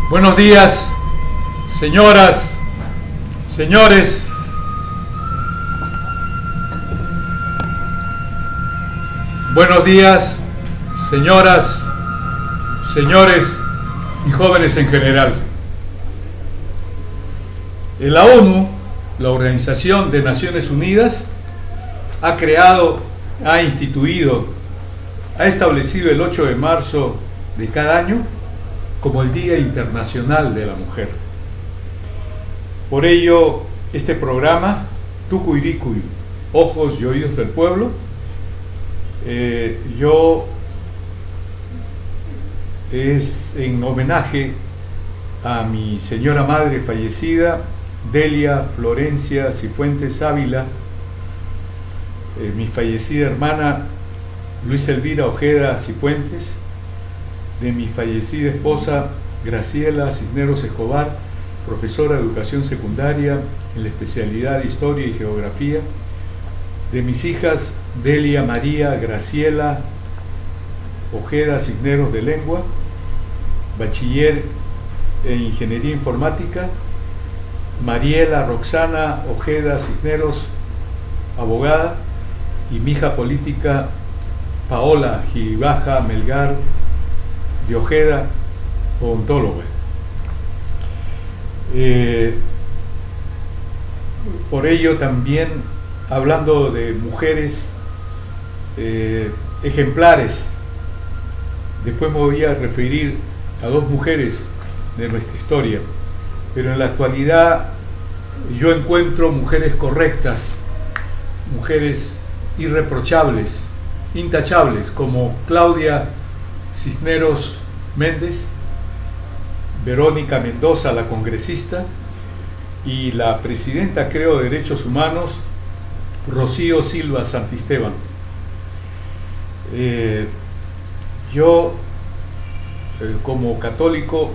Buenos días, señoras, señores. Buenos días, señoras, señores y jóvenes en general. La ONU, la Organización de Naciones Unidas, ha instituido, ha establecido el 8 de marzo de cada año como el Día Internacional de la Mujer. Por ello, este programa, Tucuiricuy, Ojos y Oídos del Pueblo, es en homenaje a mi señora madre fallecida, Delia Florencia Cifuentes Ávila, mi fallecida hermana Luisa Elvira Ojeda Cifuentes, de mi fallecida esposa Graciela Cisneros Escobar, profesora de educación secundaria en la especialidad de Historia y Geografía, de mis hijas Delia María Graciela Ojeda Cisneros de Lengua, bachiller en Ingeniería Informática, Mariela Roxana Ojeda Cisneros, abogada, y mi hija política Paola Gibaja Melgar de Ojeda, odontóloga. Por ello también, hablando de mujeres ejemplares, después me voy a referir a dos mujeres de nuestra historia, pero en la actualidad yo encuentro mujeres correctas, mujeres irreprochables, intachables, como Claudia Cisneros Méndez, Verónica Mendoza, la congresista, y la presidenta, creo, de Derechos Humanos, Rocío Silva Santisteban. Yo, como católico,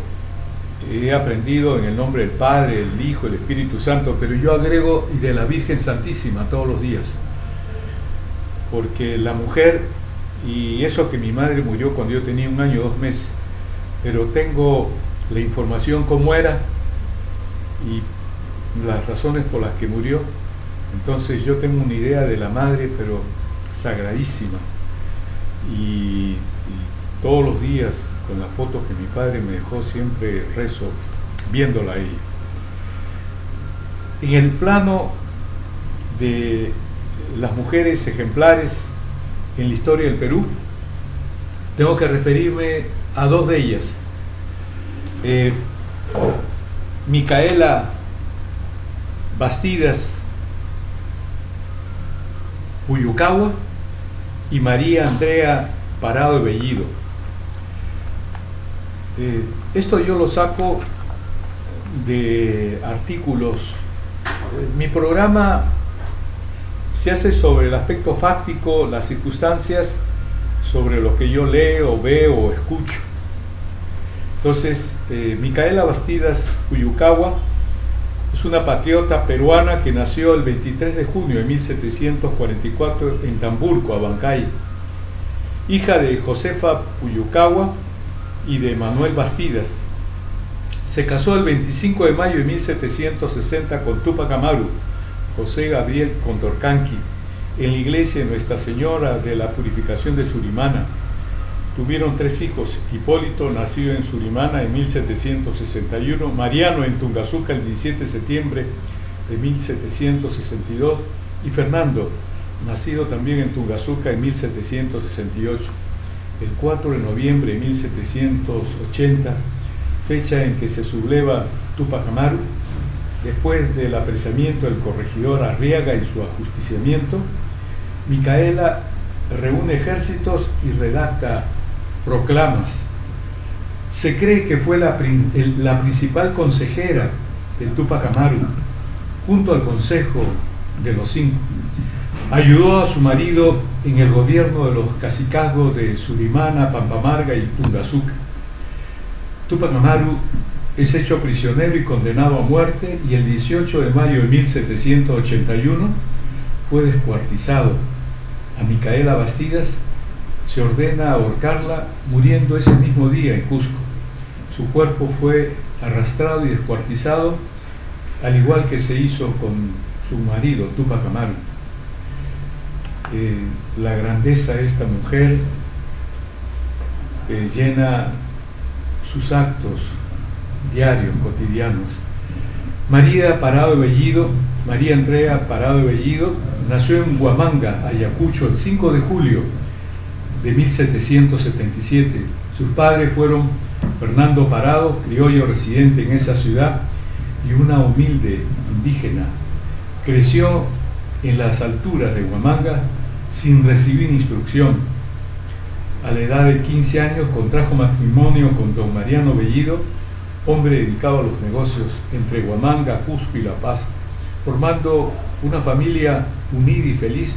he aprendido en el nombre del Padre, el Hijo, el Espíritu Santo, pero yo agrego y de la Virgen Santísima todos los días, porque la mujer, y eso que mi madre murió cuando yo tenía 1 año 2 meses, pero tengo la información cómo era y las razones por las que murió. Entonces yo tengo una idea de la madre, pero sagradísima, y todos los días con la foto que mi padre me dejó siempre rezo viéndola a ella. En el plano de las mujeres ejemplares en la historia del Perú, tengo que referirme a dos de ellas, Micaela Bastidas Puyucagua y María Andrea Parado de Bellido. Esto yo lo saco de artículos. Mi programa se hace sobre el aspecto fáctico, las circunstancias, sobre lo que yo leo, veo o escucho. Entonces, Micaela Bastidas Puyucagua es una patriota peruana que nació el 23 de junio de 1744 en Tamburco, Abancay, hija de Josefa Puyucagua y de Manuel Bastidas. Se casó el 25 de mayo de 1760 con Túpac Amaru, José Gabriel Condorcanqui, en la iglesia de Nuestra Señora de la Purificación de Surimana. Tuvieron 3 hijos: Hipólito, nacido en Surimana en 1761, Mariano en Tungazuca el 17 de septiembre de 1762 y Fernando, nacido también en Tungazuca en 1768. El 4 de noviembre de 1780, fecha en que se subleva Túpac Amaru, después del apresamiento del corregidor Arriaga y su ajusticiamiento, Micaela reúne ejércitos y redacta proclamas. Se cree que fue la principal consejera del Túpac Amaru, junto al Consejo de los 5. Ayudó a su marido en el gobierno de los cacicazgos de Surimana, Pampamarga y Tungazuca. Túpac Amaru es hecho prisionero y condenado a muerte, y el 18 de mayo de 1781 fue descuartizado. A Micaela Bastidas se ordena ahorcarla, muriendo ese mismo día en Cusco. Su cuerpo fue arrastrado y descuartizado, al igual que se hizo con su marido, Túpac Amaru. La grandeza de esta mujer llena sus actos diarios, cotidianos. María Parado de Bellido, María Andrea Parado de Bellido, nació en Huamanga, Ayacucho, el 5 de julio de 1777. Sus padres fueron Fernando Parado, criollo residente en esa ciudad, y una humilde indígena. Creció en las alturas de Huamanga sin recibir instrucción. A la edad de 15 años contrajo matrimonio con don Mariano Bellido, hombre dedicado a los negocios entre Huamanga, Cusco y La Paz, formando una familia unida y feliz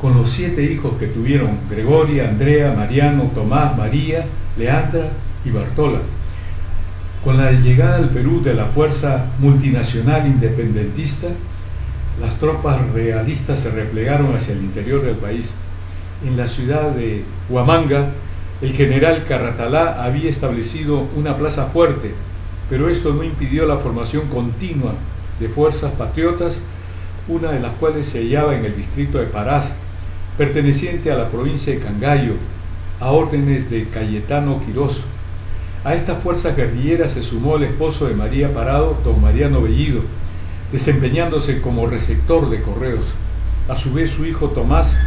con los 7 hijos que tuvieron: Gregoria, Andrea, Mariano, Tomás, María, Leandra y Bartola. Con la llegada al Perú de la Fuerza Multinacional Independentista, las tropas realistas se replegaron hacia el interior del país. En la ciudad de Huamanga, el general Carratalá había establecido una plaza fuerte, pero esto no impidió la formación continua de fuerzas patriotas, una de las cuales se hallaba en el distrito de Parás, perteneciente a la provincia de Cangallo, a órdenes de Cayetano Quirós. A esta fuerza guerrillera se sumó el esposo de María Parado, don Mariano Bellido, desempeñándose como receptor de correos. A su vez, su hijo Tomás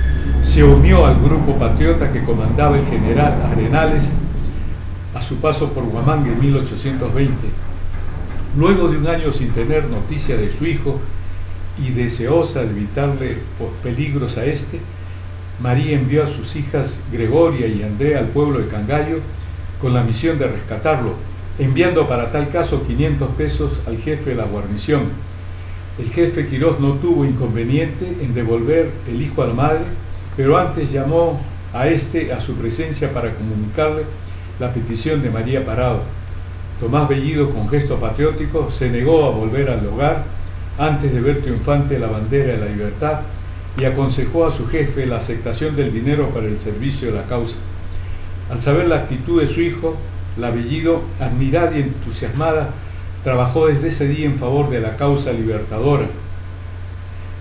se unió al grupo patriota que comandaba el general Arenales a su paso por Huamanga en 1820. Luego de un año sin tener noticia de su hijo y deseosa de evitarle peligros a este, María envió a sus hijas Gregoria y Andrea al pueblo de Cangallo con la misión de rescatarlo, enviando para tal caso 500 pesos al jefe de la guarnición. El jefe Quirós no tuvo inconveniente en devolver el hijo a la madre, pero antes llamó a este a su presencia para comunicarle la petición de María Parado. Tomás Bellido, con gesto patriótico, se negó a volver al hogar antes de ver triunfante la bandera de la libertad y aconsejó a su jefe la aceptación del dinero para el servicio de la causa. Al saber la actitud de su hijo, la Bellido, admirada y entusiasmada, trabajó desde ese día en favor de la causa libertadora.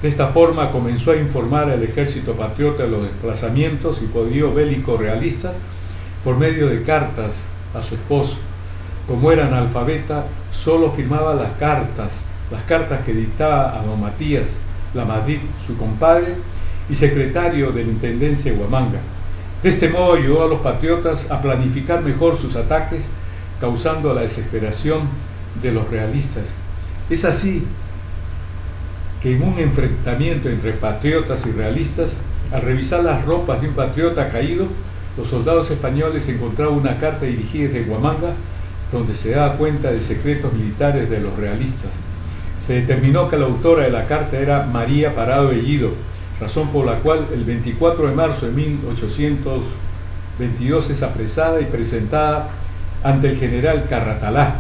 De esta forma comenzó a informar al ejército patriota de los desplazamientos y poderíos bélicos realistas por medio de cartas a su esposo. Como era analfabeta, solo firmaba las cartas que dictaba a don Matías Lamadrid, su compadre y secretario de la Intendencia de Huamanga. De este modo ayudó a los patriotas a planificar mejor sus ataques, causando la desesperación de los realistas. Es así que en un enfrentamiento entre patriotas y realistas, al revisar las ropas de un patriota caído, los soldados españoles encontraron una carta dirigida desde Huamanga, donde se daba cuenta de secretos militares de los realistas. Se determinó que la autora de la carta era María Parado Bellido, razón por la cual el 24 de marzo de 1822 es apresada y presentada ante el general Carratalá.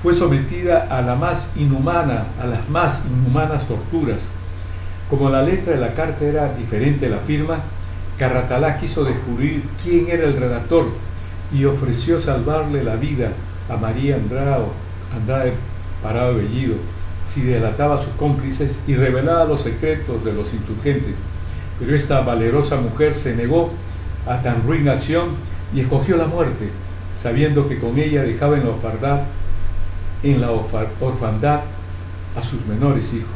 Fue sometida a las más inhumanas torturas. Como la letra de la carta era diferente de la firma, Carratalá quiso descubrir quién era el redactor y ofreció salvarle la vida a María Andrade Parado Bellido si delataba a sus cómplices y revelaba los secretos de los insurgentes. Pero esta valerosa mujer se negó a tan ruin acción y escogió la muerte, sabiendo que con ella dejaba en la orfandad a sus menores hijos.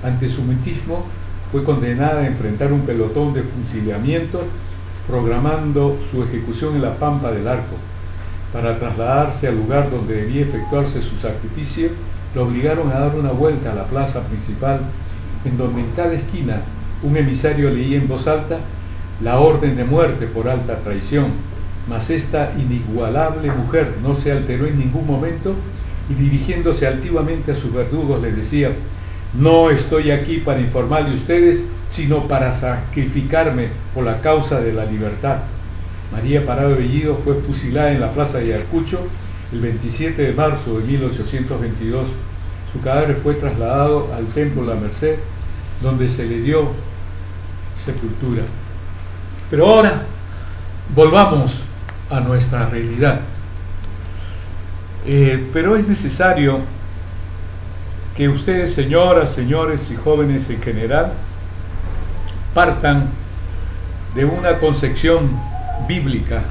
Ante su mutismo, fue condenada a enfrentar un pelotón de fusilamiento, programando su ejecución en la Pampa del Arco. Para trasladarse al lugar donde debía efectuarse su sacrificio, lo obligaron a dar una vuelta a la plaza principal, en donde en cada esquina un emisario leía en voz alta la orden de muerte por alta traición. Mas esta inigualable mujer no se alteró en ningún momento y, dirigiéndose altivamente a sus verdugos, les decía: no estoy aquí para informarle a ustedes, sino para sacrificarme por la causa de la libertad. María Parado Bellido fue fusilada en la plaza de Ayacucho el 27 de marzo de 1822. Su cadáver fue trasladado al Templo de la Merced, donde se le dio sepultura. Pero ahora volvamos a nuestra realidad. Pero es necesario que ustedes, señoras, señores y jóvenes en general, partan de una concepción bíblica.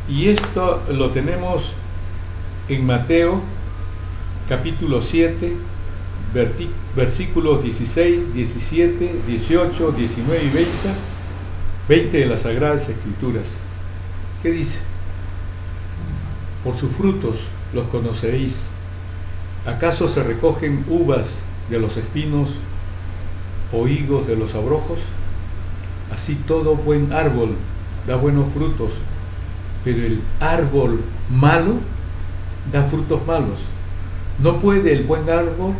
Y esto lo tenemos en Mateo, capítulo 7, versículos 16, 17, 18, 19 y 20 de las Sagradas Escrituras. ¿Qué dice? Por sus frutos los conoceréis. ¿Acaso se recogen uvas de los espinos o higos de los abrojos? Así todo buen árbol da buenos frutos, pero el árbol malo da frutos malos. No puede el buen árbol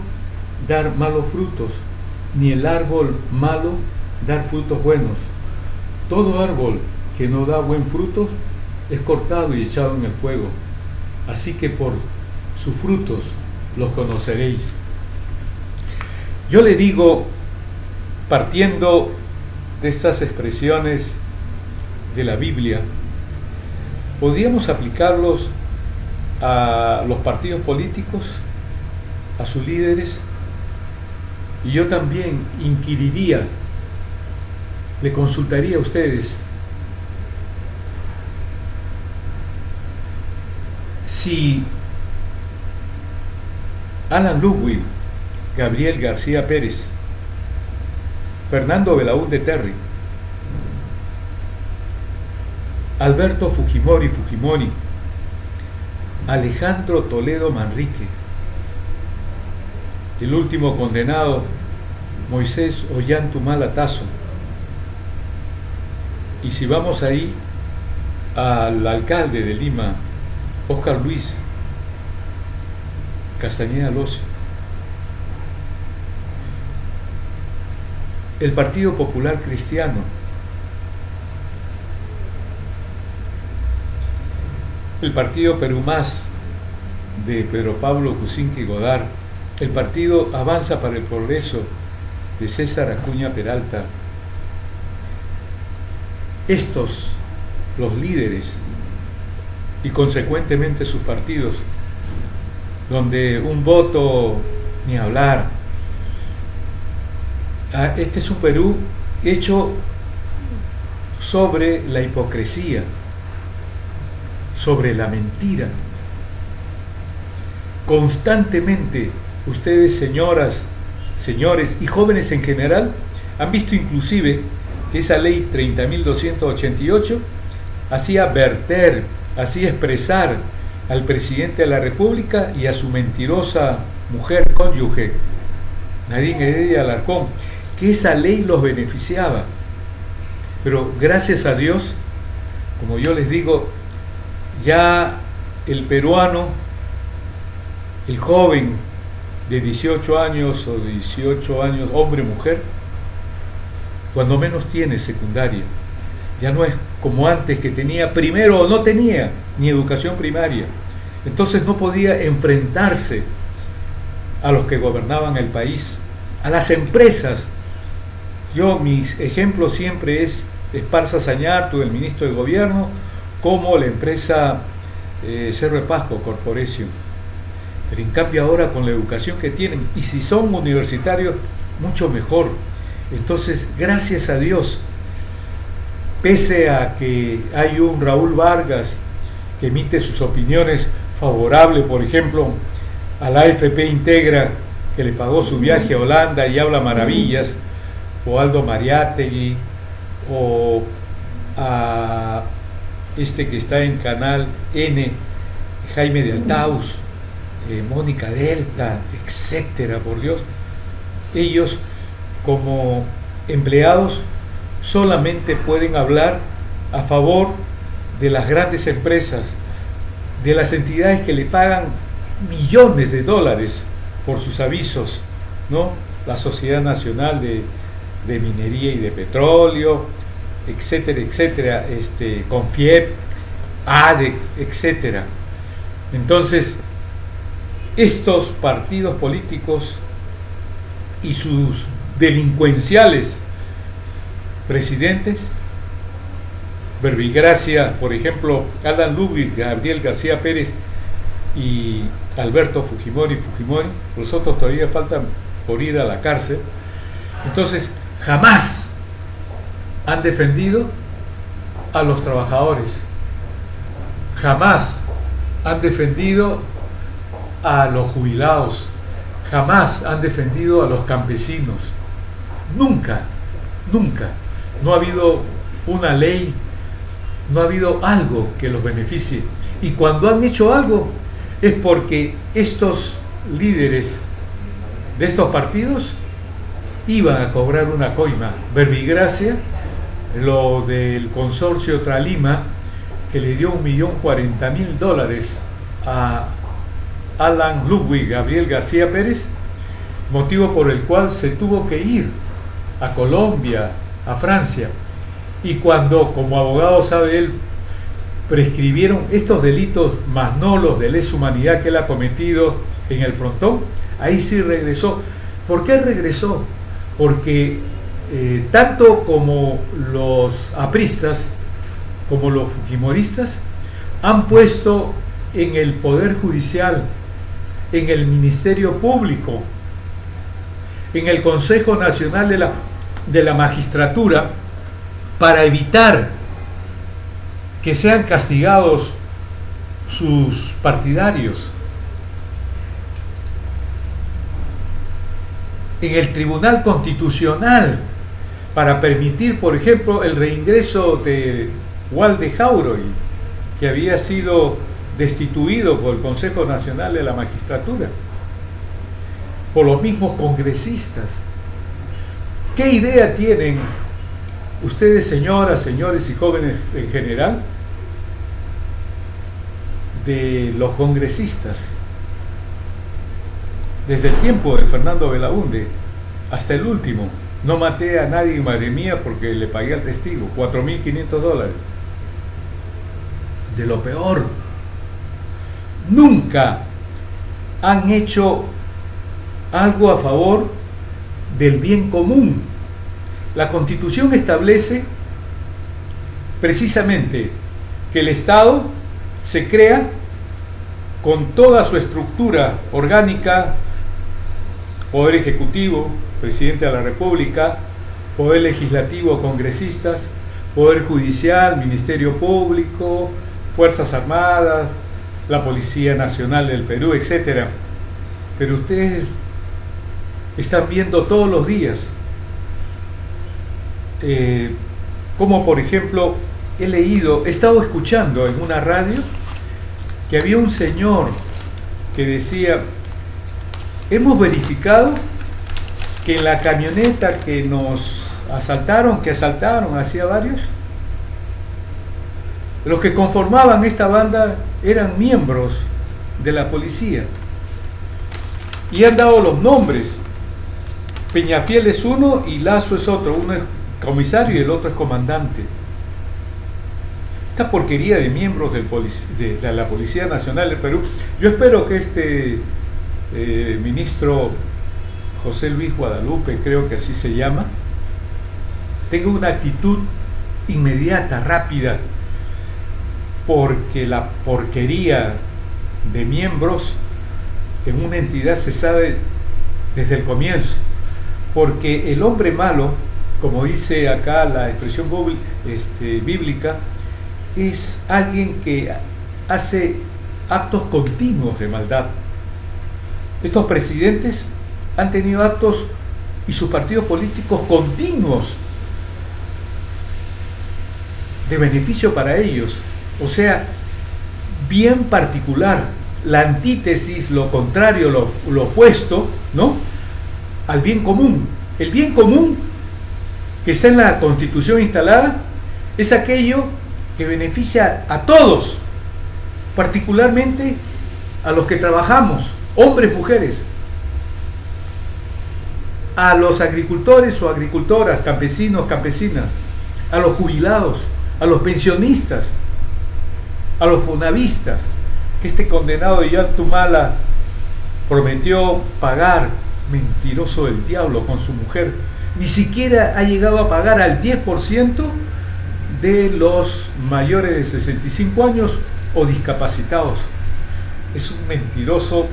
dar malos frutos, ni el árbol malo dar frutos buenos. Todo árbol que no da buen fruto es cortado y echado en el fuego. Así que por sus frutos los conoceréis. Yo le digo, partiendo de estas expresiones de la Biblia, podríamos aplicarlos a los partidos políticos, a sus líderes, y yo también inquiriría, le consultaría a ustedes si Alan Ludwig, Gabriel García Pérez, Fernando Belaúnde Terry, Alberto Fujimori, Alejandro Toledo Manrique, el último condenado, Moisés Ollantaytamala Tazo, y si vamos ahí al alcalde de Lima, Óscar Luis Castañeda Locio, el Partido Popular Cristiano, el Partido Perú Más de Pedro Pablo Kuczynski Godard, el Partido Avanza para el Progreso de César Acuña Peralta. Estos, los líderes y consecuentemente sus partidos, donde un voto ni hablar. Este es un Perú hecho sobre la hipocresía, sobre la mentira. Constantemente ustedes, señoras, señores y jóvenes en general, han visto inclusive que esa ley 30.288 hacía verter, hacía expresar al presidente de la República y a su mentirosa mujer cónyuge, Nadine Heredia Alarcón, que esa ley los beneficiaba. Pero gracias a Dios, como yo les digo, ya el peruano, el joven de 18 años o 18 años, hombre o mujer, cuando menos tiene secundaria. Ya no es como antes, que tenía primero o no tenía ni educación primaria. Entonces no podía enfrentarse a los que gobernaban el país, a las empresas. Mi ejemplo siempre es Esparza Sañartu, el ministro de Gobierno, como la empresa Cerro de Pasco Corporation. Pero en cambio ahora con la educación que tienen, y si son universitarios, mucho mejor. Entonces, gracias a Dios, pese a que hay un Raúl Vargas que emite sus opiniones favorables, por ejemplo, a la AFP Integra, que le pagó su viaje a Holanda y habla maravillas, o Aldo Mariátegui, o a este que está en Canal N, Jaime de Altaus, Mónica Delta, etcétera, por Dios. Ellos, como empleados, solamente pueden hablar a favor de las grandes empresas, de las entidades que le pagan millones de dólares por sus avisos, ¿no? La Sociedad Nacional de Minería y de Petróleo, etcétera, etcétera, Confiep, ADEX, etcétera. Entonces, estos partidos políticos y sus delincuenciales presidentes verbigracia, por ejemplo, Alan Ludwig, Gabriel García Pérez y Alberto Fujimori, los otros todavía faltan por ir a la cárcel. Entonces, jamás han defendido a los trabajadores, jamás han defendido a los jubilados, jamás han defendido a los campesinos, nunca, no ha habido una ley, no ha habido algo que los beneficie, y cuando han hecho algo es porque estos líderes de estos partidos iban a cobrar una coima. Verbigracia, lo del consorcio Tralima, que le dio $1.040.000 a Alan Ludwig, Gabriel García Pérez, motivo por el cual se tuvo que ir a Colombia, a Francia, y cuando, como abogado sabe él, prescribieron estos delitos, más no los de lesa humanidad que él ha cometido en el frontón, ahí sí regresó. ¿Por qué regresó? Porque tanto como los apristas como los fujimoristas han puesto en el Poder Judicial, en el Ministerio Público, en el Consejo Nacional de la Magistratura, para evitar que sean castigados sus partidarios. En el Tribunal Constitucional, para permitir, por ejemplo, el reingreso de Walde Jauregui, que había sido destituido por el Consejo Nacional de la Magistratura, por los mismos congresistas. ¿Qué idea tienen ustedes, señoras, señores y jóvenes en general, de los congresistas? Desde el tiempo de Fernando Belaúnde hasta el último, no maté a nadie, madre mía, porque le pagué al testigo $4.500. De lo peor, nunca han hecho algo a favor del bien común. La Constitución establece precisamente que el Estado se crea con toda su estructura orgánica: Poder Ejecutivo, Presidente de la República; Poder Legislativo, congresistas; Poder Judicial, Ministerio Público, Fuerzas Armadas, la Policía Nacional del Perú, etc. Pero ustedes están viendo todos los días como, por ejemplo, he estado escuchando en una radio que había un señor que decía: hemos verificado que en la camioneta que nos asaltaron, hacía varios, los que conformaban esta banda eran miembros de la policía, y han dado los nombres. Peñafiel es uno y Lazo es otro, uno es comisario y el otro es comandante. Esta porquería de miembros de la Policía Nacional del Perú. Yo espero que este ministro José Luis Guadalupe, creo que así se llama, tenga una actitud inmediata, rápida, porque la porquería de miembros en una entidad se sabe desde el comienzo. Porque el hombre malo, como dice acá la expresión bíblica, es alguien que hace actos continuos de maldad. Estos presidentes han tenido actos, y sus partidos políticos, continuos de beneficio para ellos. O sea, bien particular, la antítesis, lo contrario, lo opuesto, ¿no?, al bien común. El bien común que está en la Constitución instalada es aquello que beneficia a todos, particularmente a los que trabajamos, hombres, mujeres, a los agricultores o agricultoras, campesinos, campesinas, a los jubilados, a los pensionistas, a los fonavistas, que este condenado de Yantumala prometió pagar, mentiroso del diablo, con su mujer. Ni siquiera ha llegado a pagar al 10% de los mayores de 65 años o discapacitados. Es un mentiroso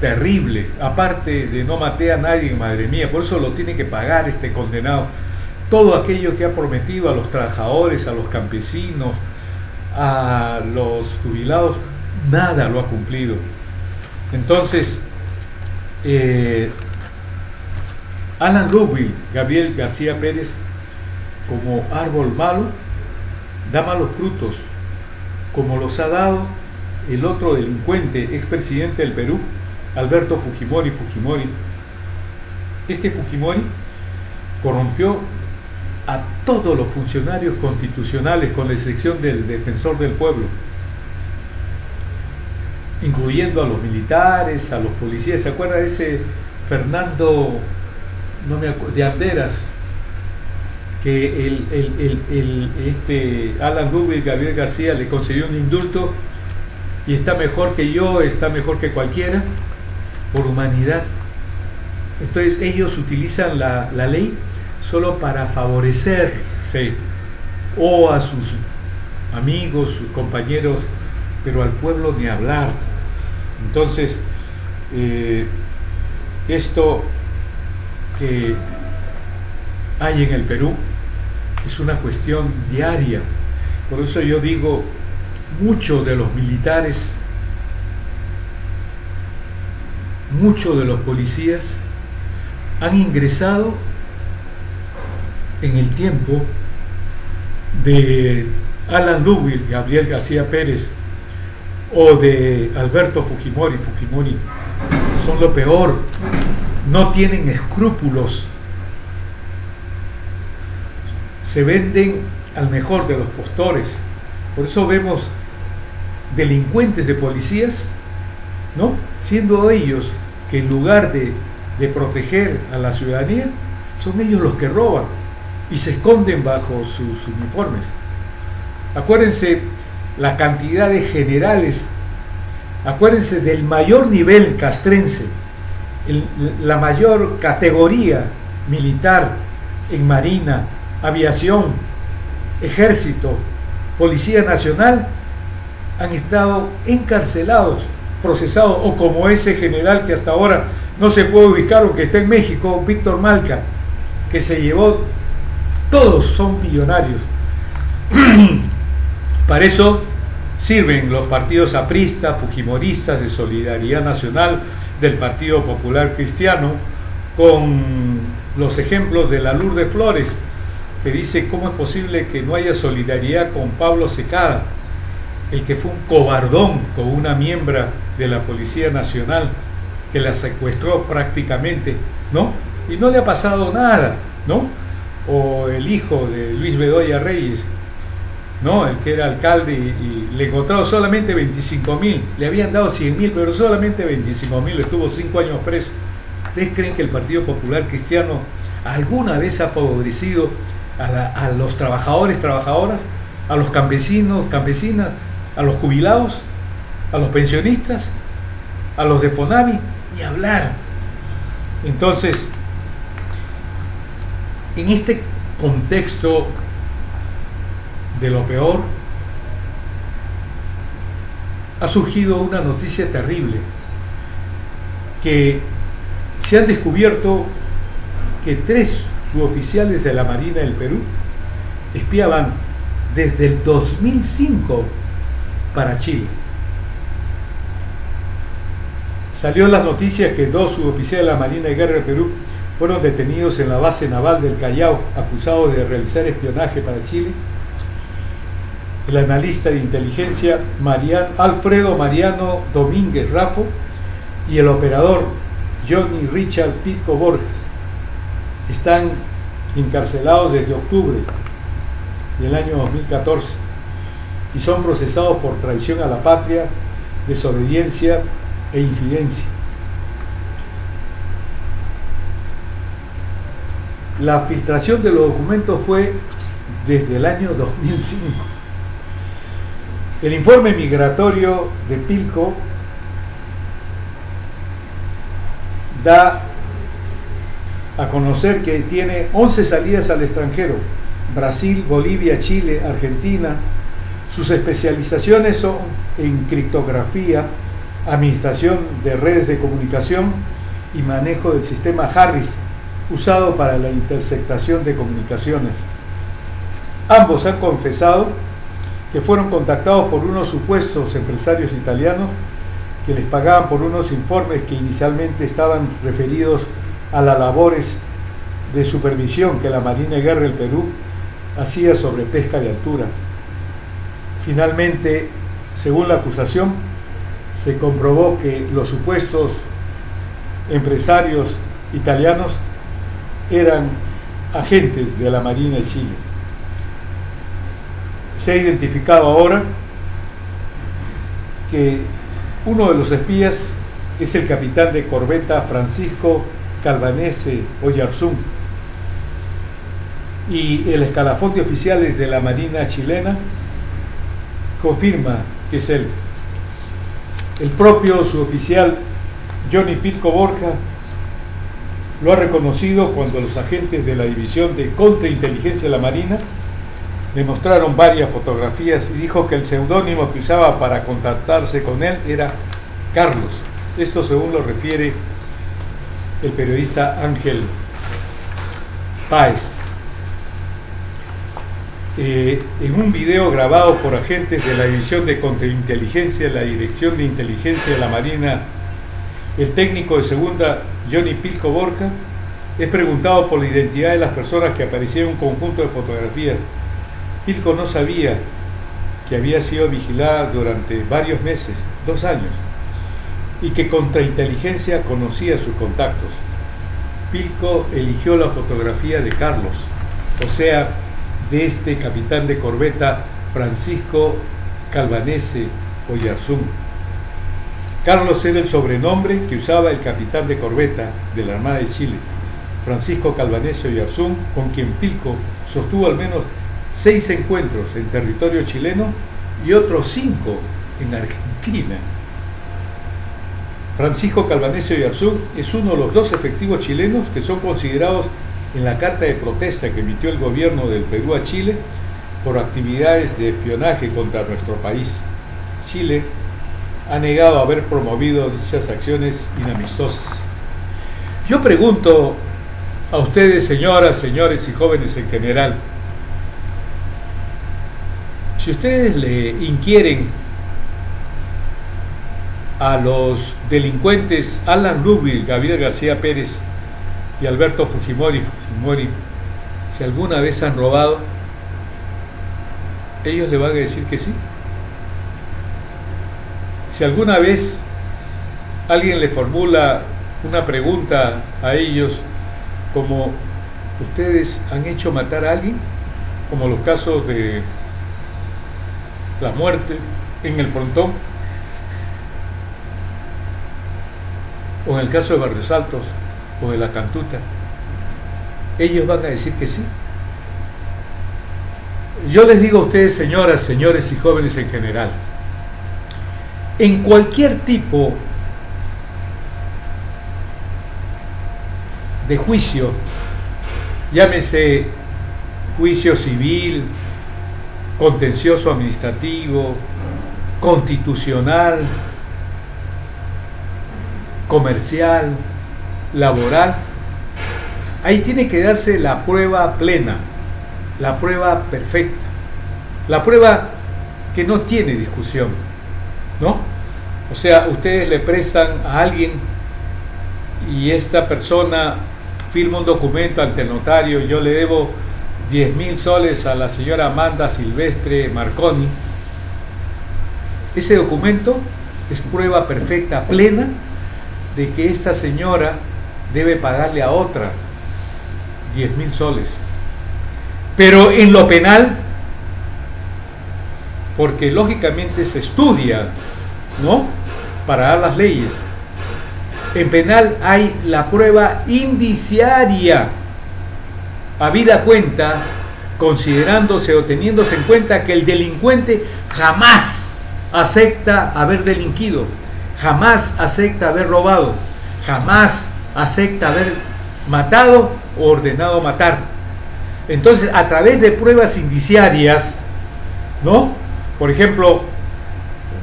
terrible. Aparte de no maté a nadie, madre mía, por eso lo tiene que pagar este condenado. Todo aquello que ha prometido a los trabajadores, a los campesinos, a los jubilados, nada lo ha cumplido. Entonces, Alan Rubio, Gabriel García Pérez, como árbol malo, da malos frutos, como los ha dado el otro delincuente, expresidente del Perú, Alberto Fujimori. Este Fujimori corrompió a todos los funcionarios constitucionales, con la excepción del defensor del pueblo, incluyendo a los militares, a los policías. ¿Se acuerda de ese Fernando, no me acuerdo, de Anderas, que Alan Rubio y Gabriel García le concedió un indulto y está mejor que yo, está mejor que cualquiera, por humanidad? Entonces ellos utilizan la ley solo para favorecerse o a sus amigos, sus compañeros, pero al pueblo ni hablar. Entonces, esto que hay en el Perú es una cuestión diaria. Por eso yo digo, muchos de los militares, muchos de los policías han ingresado en el tiempo de Alan Rubio, Gabriel García Pérez, o de Alberto Fujimori. Son lo peor, no tienen escrúpulos, se venden al mejor de los postores. Por eso vemos delincuentes de policías, ¿no?, siendo ellos que en lugar de proteger a la ciudadanía, son ellos los que roban y se esconden bajo sus uniformes. Acuérdense la cantidad de generales, acuérdense del mayor nivel castrense, la mayor categoría militar en Marina, Aviación, Ejército, Policía Nacional, han estado encarcelados, procesados, o como ese general que hasta ahora no se puede ubicar o que está en México, Víctor Malca, que se llevó, todos son millonarios. Para eso sirven los partidos apristas, fujimoristas, de Solidaridad Nacional, del Partido Popular Cristiano, con los ejemplos de la Lourdes Flores, que dice cómo es posible que no haya solidaridad con Pablo Secada, el que fue un cobardón con una miembro de la Policía Nacional, que la secuestró prácticamente, ¿no? Y no le ha pasado nada, ¿no? O el hijo de Luis Bedoya Reyes, ¿no?, el que era alcalde y le encontraron solamente 25.000, le habían dado 100.000, pero solamente 25.000, estuvo 5 años preso. ¿Ustedes creen que el Partido Popular Cristiano alguna vez ha favorecido a los trabajadores, trabajadoras, a los campesinos, campesinas, a los jubilados, a los pensionistas, a los de Fonavi? Ni hablar. Entonces, en este contexto de lo peor, ha surgido una noticia terrible, que se han descubierto que 3 suboficiales de la Marina del Perú espiaban desde el 2005 para Chile. Salió en las noticias que 2 suboficiales de la Marina de Guerra del Perú fueron detenidos en la base naval del Callao, acusados de realizar espionaje para Chile. El analista de inteligencia Alfredo Mariano Domínguez Raffo y el operador Johnny Richard Pico Borges están encarcelados desde octubre del año 2014 y son procesados por traición a la patria, desobediencia e infidencia. La filtración de los documentos fue desde el año 2005. El informe migratorio de Pilco da a conocer que tiene 11 salidas al extranjero, Brasil, Bolivia, Chile, Argentina. Sus especializaciones son en criptografía, administración de redes de comunicación y manejo del sistema Harris, usado para la interceptación de comunicaciones. Ambos han confesado que fueron contactados por unos supuestos empresarios italianos que les pagaban por unos informes que inicialmente estaban referidos a las labores de supervisión que la Marina de Guerra del Perú hacía sobre pesca de altura. Finalmente, según la acusación, se comprobó que los supuestos empresarios italianos eran agentes de la Marina de Chile. Se ha identificado ahora que uno de los espías es el capitán de corbeta Francisco Calvanese Oyarzún, y el escalafón de oficiales de la Marina chilena confirma que es él. El propio suboficial Johnny Pilco Borja lo ha reconocido cuando los agentes de la División de Contrainteligencia de la Marina le mostraron varias fotografías y dijo que el seudónimo que usaba para contactarse con él era Carlos. Esto según lo refiere el periodista Ángel Páez. En un video grabado por agentes de la División de Contrainteligencia de la Dirección de Inteligencia de la Marina, el técnico de segunda Johnny Pilco Borja es preguntado por la identidad de las personas que aparecían en un conjunto de fotografías. Pilco no sabía que había sido vigilada durante varios meses, 2 años, y que Contrainteligencia conocía sus contactos. Pilco eligió la fotografía de Carlos, o sea, de este capitán de corbeta Francisco Calvanese Oyarzún. Carlos era el sobrenombre que usaba el capitán de corbeta de la Armada de Chile, Francisco Calvanese Oyarzún, con quien Pilco sostuvo al menos 6 encuentros en territorio chileno y otros 5 en Argentina. Francisco Calvanese Oyarzún es uno de los 2 efectivos chilenos que son considerados en la carta de protesta que emitió el gobierno del Perú a Chile por actividades de espionaje contra nuestro país. Chile ha negado haber promovido dichas acciones inamistosas. Yo pregunto a ustedes, señoras, señores y jóvenes en general, si ustedes le inquieren a los delincuentes Alan Rubio, Gabriel García Pérez y Alberto Fujimori, si alguna vez han robado, ellos le van a decir que sí. Si alguna vez alguien le formula una pregunta a ellos como ¿ustedes han hecho matar a alguien? Como los casos de las muertes en el Frontón o en el caso de Barrios Altos o de la Cantuta, ellos van a decir que sí. Yo les digo a ustedes, señoras, señores y jóvenes en general, en cualquier tipo de juicio, llámese juicio civil, contencioso administrativo, constitucional, comercial, laboral, ahí tiene que darse la prueba plena, la prueba perfecta, la prueba que no tiene discusión, ¿no? O sea, ustedes le prestan a alguien y esta persona firma un documento ante el notario: yo le debo 10.000 soles a la señora Amanda Silvestre Marconi. Ese documento es prueba perfecta, plena, de que esta señora debe pagarle a otra 10.000 soles. Pero en lo penal, porque lógicamente se estudia, ¿no?, para dar las leyes, en penal hay la prueba indiciaria, habida cuenta, considerándose o teniéndose en cuenta que el delincuente jamás acepta haber delinquido, jamás acepta haber robado, jamás acepta haber matado o ordenado matar. Entonces, a través de pruebas indiciarias, ¿no? Por ejemplo,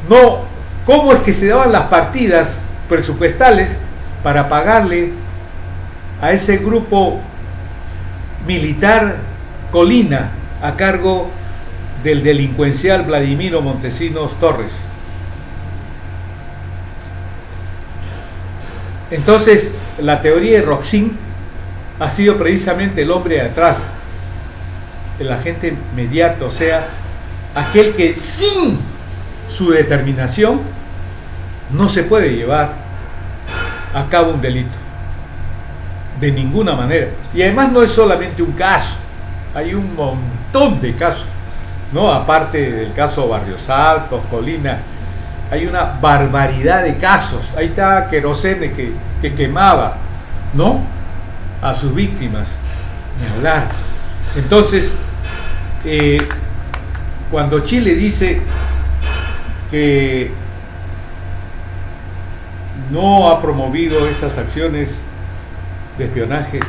no, ¿cómo es que se daban las partidas presupuestales para pagarle a ese grupo militar Colina a cargo del delincuencial Vladimiro Montesinos Torres? Entonces, la teoría de Roxin ha sido precisamente el hombre de atrás, el agente inmediato, o sea, aquel que sin su determinación no se puede llevar a cabo un delito, de ninguna manera. Y además no es solamente un caso, hay un montón de casos, ¿no? Aparte del caso Barrios Altos, Colina, hay una barbaridad de casos. Ahí está Querosene que quemaba, ¿no?, a sus víctimas, ni hablar. Entonces, cuando Chile dice que no ha promovido estas acciones de espionaje,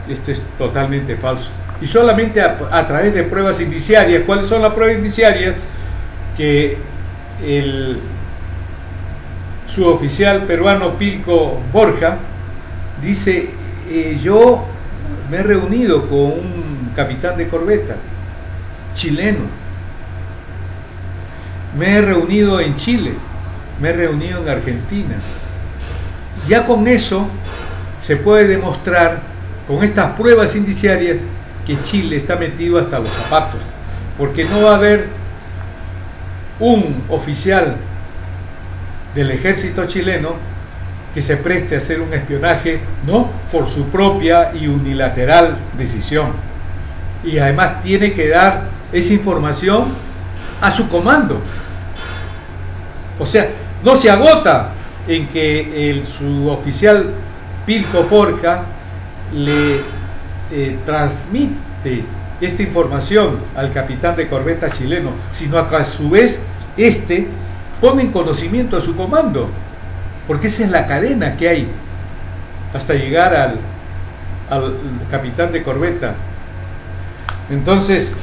esto es totalmente falso. Y solamente a través de pruebas indiciarias. ¿Cuáles son las pruebas indiciarias? Que el suboficial peruano Pilco Borja dice: yo me he reunido con un capitán de corbeta chileno, me he reunido en Chile, me he reunido en Argentina. Ya con eso se puede demostrar, con estas pruebas indiciarias, que Chile está metido hasta los zapatos, porque no va a haber un oficial del ejército chileno que se preste a hacer un espionaje, ¿no?, por su propia y unilateral decisión. Y además tiene que dar esa información a su comando. O sea, no se agota en que el suboficial Pilco Borja le transmite esta información al capitán de corbeta chileno, sino que a su vez pone en conocimiento a su comando, porque esa es la cadena que hay hasta llegar al capitán de corbeta. Entonces,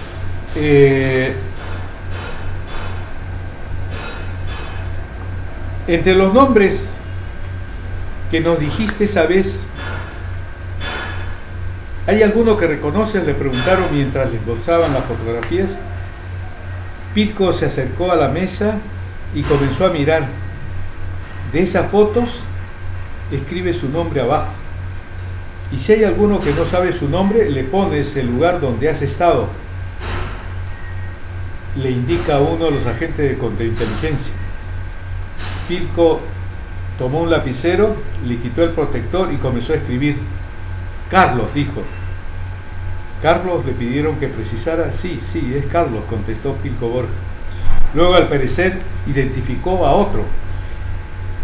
entre los nombres que nos dijiste esa vez, ¿hay alguno que reconoces?, le preguntaron mientras les mostraban las fotografías. Pilco se acercó a la mesa y comenzó a mirar. De esas fotos, escribe su nombre abajo. Y si hay alguno que no sabe su nombre, le pones el lugar donde has estado. Le indica a uno de los agentes de contrainteligencia. Pilco tomó un lapicero, le quitó el protector y comenzó a escribir. Carlos, dijo. Carlos, le pidieron que precisara. Sí, es Carlos, contestó Pilco Borja. Luego, al parecer, identificó a otro,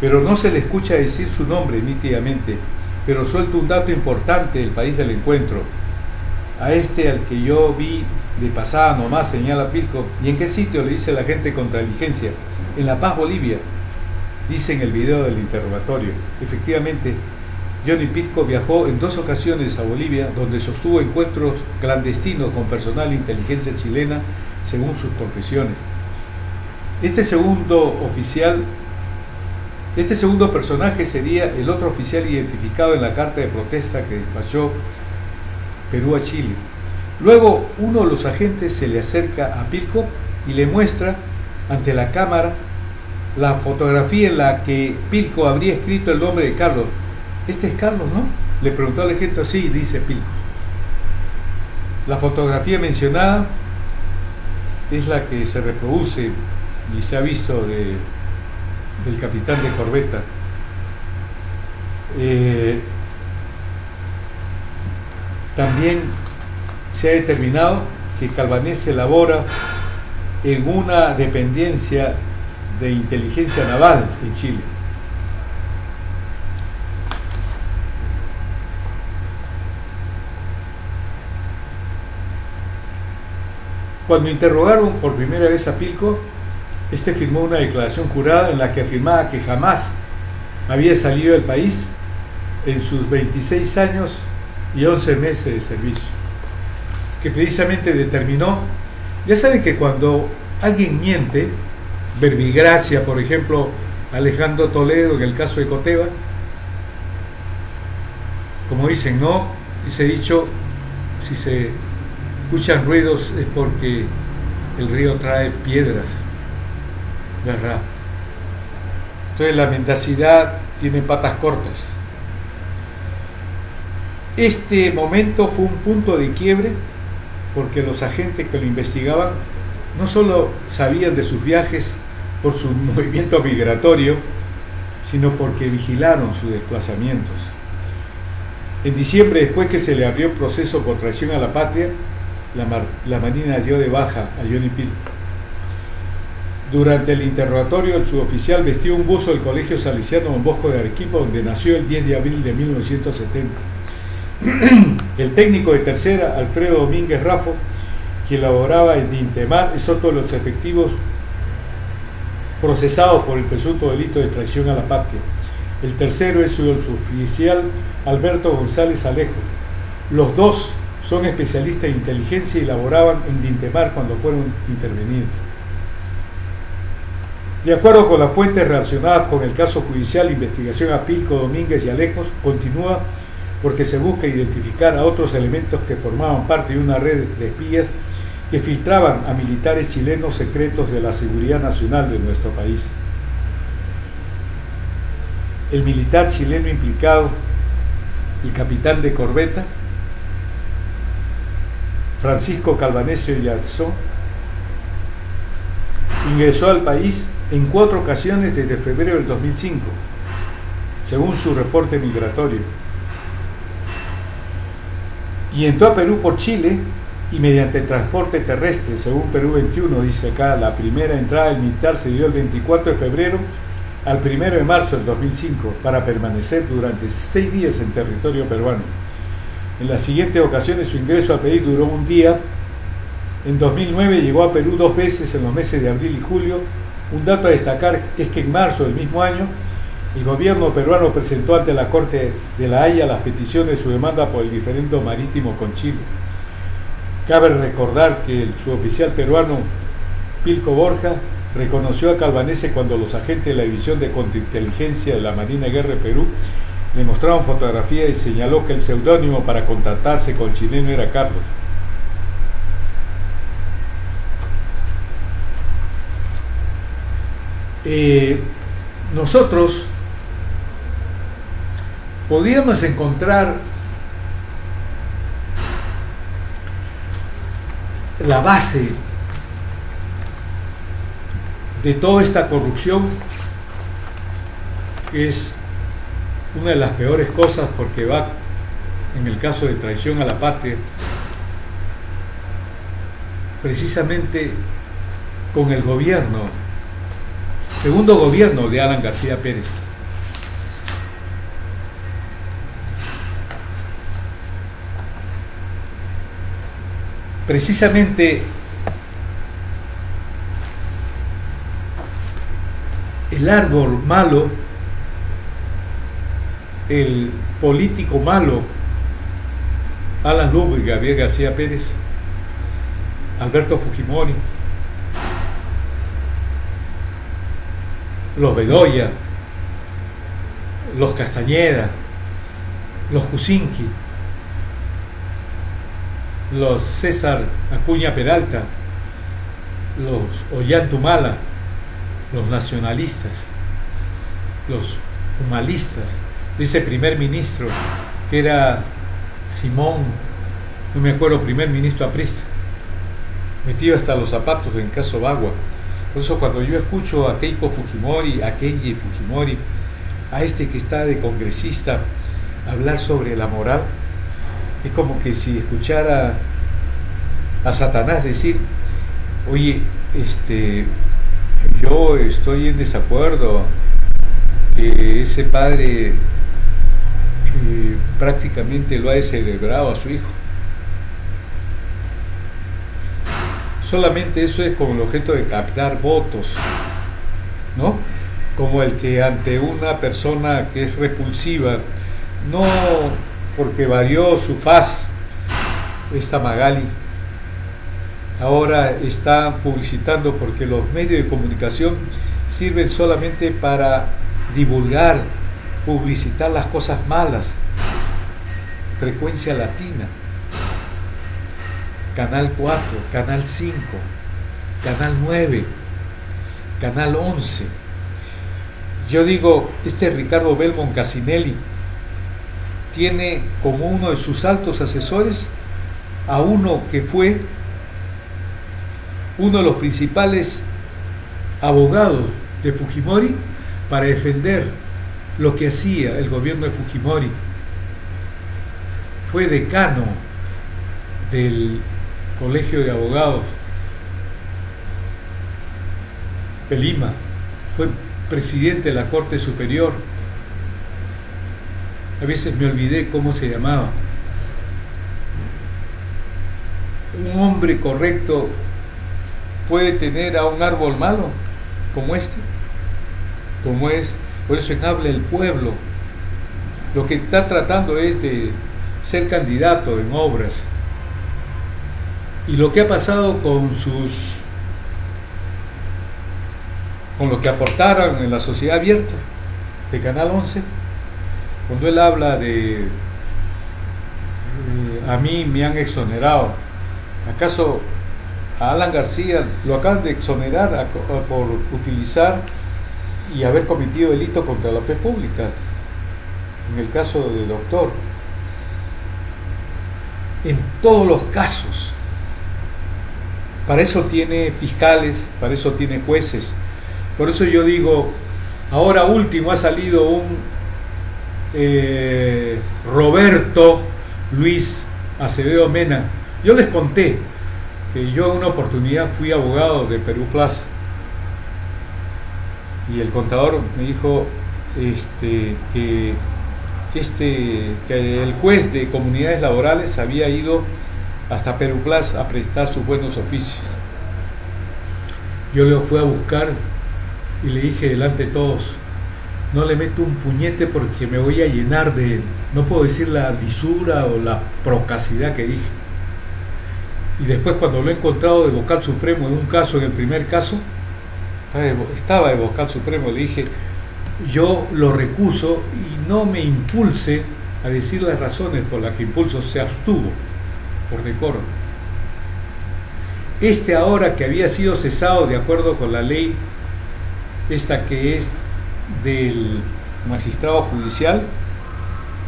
pero no se le escucha decir su nombre nítidamente, pero suelta un dato importante del país del encuentro. A este al que yo vi de pasada nomás, señala Pilco. ¿Y en qué sitio?, le dice el agente de contrainteligencia. En La Paz, Bolivia, dice en el video del interrogatorio. Efectivamente, Johnny Pilco viajó en 2 ocasiones a Bolivia, donde sostuvo encuentros clandestinos con personal de inteligencia chilena, según sus confesiones. Este segundo personaje sería el otro oficial identificado en la carta de protesta que despachó Perú a Chile. Luego, uno de los agentes se le acerca a Pilco y le muestra ante la cámara la fotografía en la que Pilco habría escrito el nombre de Carlos. Este es Carlos, ¿no?, le preguntó al agente. Sí, dice Pilco. La fotografía mencionada es la que se reproduce y se ha visto del capitán de corbeta. También se ha determinado que Calvanese labora en una dependencia de inteligencia naval en Chile. Cuando interrogaron por primera vez a Pilco, firmó una declaración jurada en la que afirmaba que jamás había salido del país en sus 26 años y 11 meses de servicio. que precisamente determinó, ya saben que cuando alguien miente, Verbigracia, por ejemplo, Alejandro Toledo en el caso de Coteva, como dicen, ¿no? Dice dicho, si se escuchan ruidos es porque el río trae piedras, ¿verdad? Entonces la mendacidad tiene patas cortas. Este momento fue un punto de quiebre porque los agentes que lo investigaban no solo sabían de sus viajes por su movimiento migratorio, sino porque vigilaron sus desplazamientos. En diciembre, después que se le abrió el proceso por traición a la patria, la Marina dio de baja a Johnny Pilco. Durante el interrogatorio, el suboficial vestió un buzo del Colegio Salesiano Don Bosco de Arequipa, donde nació el 10 de abril de 1970. El técnico de tercera, Alfredo Domínguez Raffo, quien laboraba en Dintemar, es otro de los efectivos procesados por el presunto delito de traición a la patria. El tercero es su suboficial Alberto González Alejo. Los dos son especialistas en inteligencia y laboraban en Dintemar cuando fueron intervenidos. De acuerdo con las fuentes relacionadas con el caso judicial, la investigación a Pilco, Domínguez y Alejos continúa porque se busca identificar a otros elementos que formaban parte de una red de espías que filtraban a militares chilenos secretos de la seguridad nacional de nuestro país. El militar chileno implicado, el capitán de corbeta, Francisco Calvanesio Yazón, ingresó al país en 4 ocasiones desde febrero del 2005, según su reporte migratorio, y entró a Perú por Chile y mediante transporte terrestre, según Perú 21, dice acá. La primera entrada del militar se dio el 24 de febrero al 1 de marzo del 2005 para permanecer durante 6 días en territorio peruano. En las siguientes ocasiones su ingreso al país duró un día. En 2009 llegó a Perú 2 veces en los meses de abril y julio. Un dato a destacar es que en marzo del mismo año el gobierno peruano presentó ante la Corte de La Haya las peticiones de su demanda por el diferendo marítimo con Chile. Cabe recordar que el suboficial peruano Pilco Borja reconoció a Calvanese cuando los agentes de la División de Contrainteligencia de la Marina de Guerra de Perú le mostraron fotografías y señaló que el seudónimo para contactarse con el chileno era Carlos. Nosotros podríamos encontrar la base de toda esta corrupción, que es una de las peores cosas porque va, en el caso de traición a la patria, precisamente con el gobierno, segundo gobierno de Alan García Pérez. Precisamente el árbol malo, el político malo, Alan Ludwig Gabriel García Pérez, Alberto Fujimori, los Bedoya, los Castañeda, los Kuczynski, los César Acuña Peralta, los Ollantumala, los nacionalistas, los humalistas, ese primer ministro que era Simón, no me acuerdo, primer ministro aprista, metido hasta los zapatos en el caso Bagua. Por eso cuando yo escucho a Keiko Fujimori, a Kenji Fujimori, a este que está de congresista hablar sobre la moral, es como que si escuchara a Satanás decir: oye, yo estoy en desacuerdo, ese padre prácticamente lo ha descerebrado a su hijo. Solamente eso es con el objeto de captar votos, ¿no? Como el que ante una persona que es repulsiva, no porque varió su faz, esta Magali, ahora están publicitando, porque los medios de comunicación sirven solamente para divulgar, publicitar las cosas malas. Frecuencia Latina, Canal 4, Canal 5, Canal 9, Canal 11. Yo digo, este Ricardo Belmont Casinelli tiene como uno de sus altos asesores a uno que fue uno de los principales abogados de Fujimori para defender lo que hacía el gobierno de Fujimori. Fue decano del Colegio de Abogados de Lima, fue presidente de la Corte Superior. A veces me olvidé cómo se llamaba. Un hombre correcto puede tener a un árbol malo como este, como es. Por eso en Habla el Pueblo lo que está tratando es de ser candidato en obras, y lo que ha pasado con lo que aportaron en la Sociedad Abierta de Canal 11, cuando él habla de a mí me han exonerado. ¿Acaso a Alan García lo acaban de exonerar por utilizar y haber cometido delito contra la fe pública? En el caso del doctor, en todos los casos, para eso tiene fiscales, para eso tiene jueces. Por eso yo digo, ahora último ha salido un Roberto Luis Acevedo Mena. Yo les conté que yo en una oportunidad fui abogado de Perú Plus, y el contador me dijo que el juez de comunidades laborales había ido hasta Perú Plus a prestar sus buenos oficios. Yo lo fui a buscar y le dije delante de todos, no le meto un puñete porque me voy a llenar de, no puedo decir la lisura o la procacidad que dije. Y después, cuando lo he encontrado de vocal supremo en un caso, en el primer caso, estaba de vocal supremo, le dije, yo lo recuso y no me impulse a decir las razones por las que impulso, se abstuvo por decoro. Ahora que había sido cesado de acuerdo con la ley esta que es del magistrado judicial,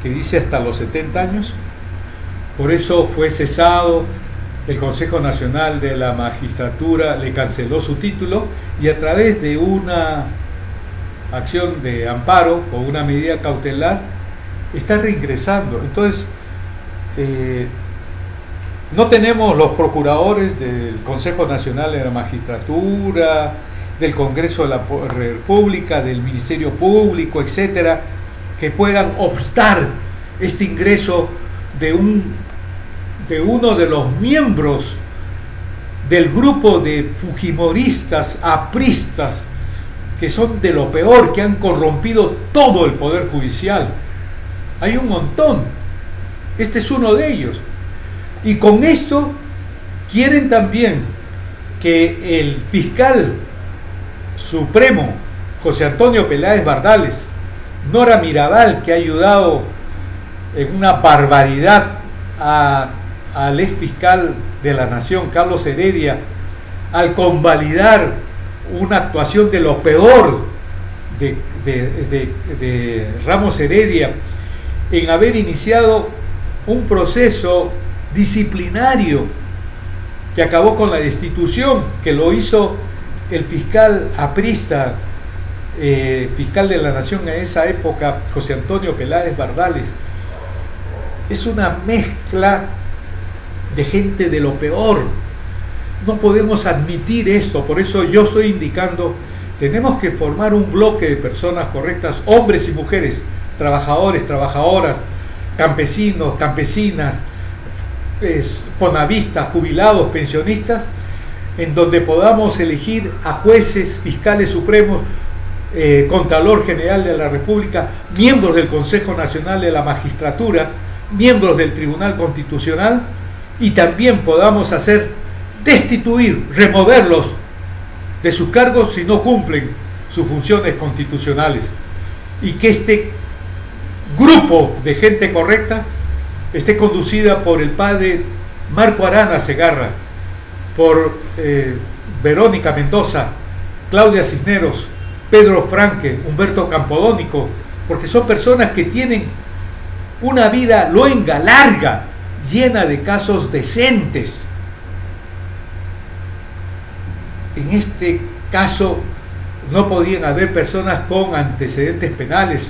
que dice hasta los 70 años, por eso fue cesado. El Consejo Nacional de la Magistratura le canceló su título, y a través de una acción de amparo con una medida cautelar está reingresando. Entonces, no tenemos los procuradores del Consejo Nacional de la Magistratura, del Congreso de la República, del Ministerio Público, etcétera, que puedan obstar este ingreso de uno de los miembros del grupo de fujimoristas, apristas, que son de lo peor, que han corrompido todo el Poder Judicial. Hay un montón. Este es uno de ellos. Y con esto quieren también que el fiscal supremo, José Antonio Peláez Bardales, Nora Mirabal, que ha ayudado en una barbaridad al ex fiscal de la Nación, Carlos Heredia, al convalidar una actuación de lo peor de Ramos Heredia, en haber iniciado un proceso disciplinario que acabó con la destitución, que lo hizo el fiscal aprista, fiscal de la Nación en esa época, José Antonio Peláez Bardales. Es una mezcla de gente de lo peor. No podemos admitir esto. Por eso yo estoy indicando, tenemos que formar un bloque de personas correctas, hombres y mujeres, trabajadores, trabajadoras, campesinos, campesinas, fonavistas, jubilados, pensionistas, en donde podamos elegir a jueces, fiscales supremos, Contralor General de la República, miembros del Consejo Nacional de la Magistratura, miembros del Tribunal Constitucional, y también podamos hacer destituir, removerlos de sus cargos si no cumplen sus funciones constitucionales, y que este grupo de gente correcta esté conducida por el padre Marco Arana Segarra, por Verónica Mendoza, Claudia Cisneros, Pedro Franque, Humberto Campodónico, porque son personas que tienen una vida luenga, larga, llena de casos decentes. En este caso no podían haber personas con antecedentes penales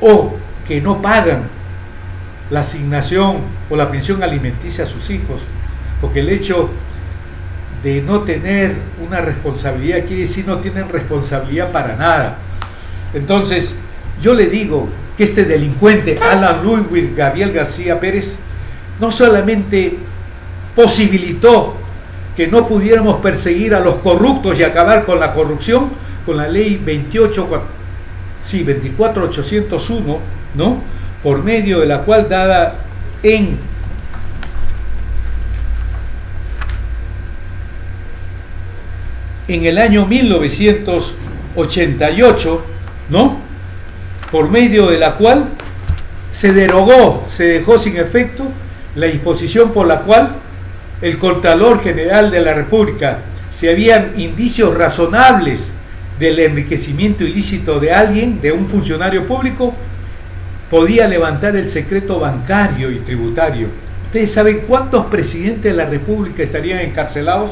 o que no pagan la asignación o la pensión alimenticia a sus hijos, porque el hecho de no tener una responsabilidad quiere decir no tienen responsabilidad para nada. Entonces yo le digo que este delincuente Alan Ludwig Gabriel García Pérez no solamente posibilitó que no pudiéramos perseguir a los corruptos y acabar con la corrupción con la ley 24801, ¿no?, por medio de la cual, dada en el año 1988, ¿no?, por medio de la cual se derogó, se dejó sin efecto la disposición por la cual el Contralor General de la República, si habían indicios razonables del enriquecimiento ilícito de alguien, de un funcionario público, podía levantar el secreto bancario y tributario. ¿Ustedes saben cuántos presidentes de la República estarían encarcelados?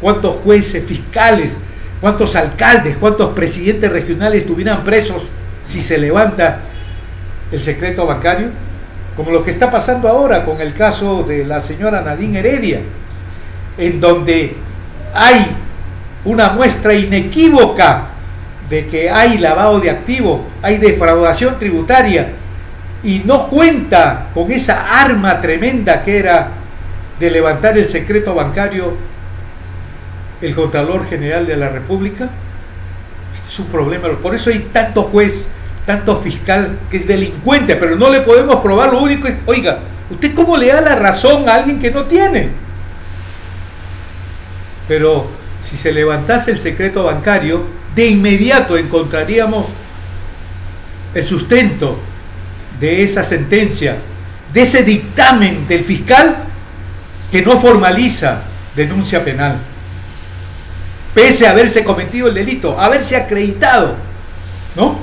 ¿Cuántos jueces, fiscales, cuántos alcaldes, cuántos presidentes regionales estuvieran presos si se levanta el secreto bancario? Como lo que está pasando ahora con el caso de la señora Nadine Heredia, en donde hay una muestra inequívoca de que hay lavado de activos, hay defraudación tributaria, y no cuenta con esa arma tremenda que era de levantar el secreto bancario el Contralor General de la República. Este es un problema, por eso hay tanto juez, tanto fiscal que es delincuente, pero no le podemos probar. Lo único es, oiga, ¿usted cómo le da la razón a alguien que no tiene? Pero si se levantase el secreto bancario, de inmediato encontraríamos el sustento de esa sentencia, de ese dictamen del fiscal que no formaliza denuncia penal, pese a haberse cometido el delito, haberse acreditado, ¿no?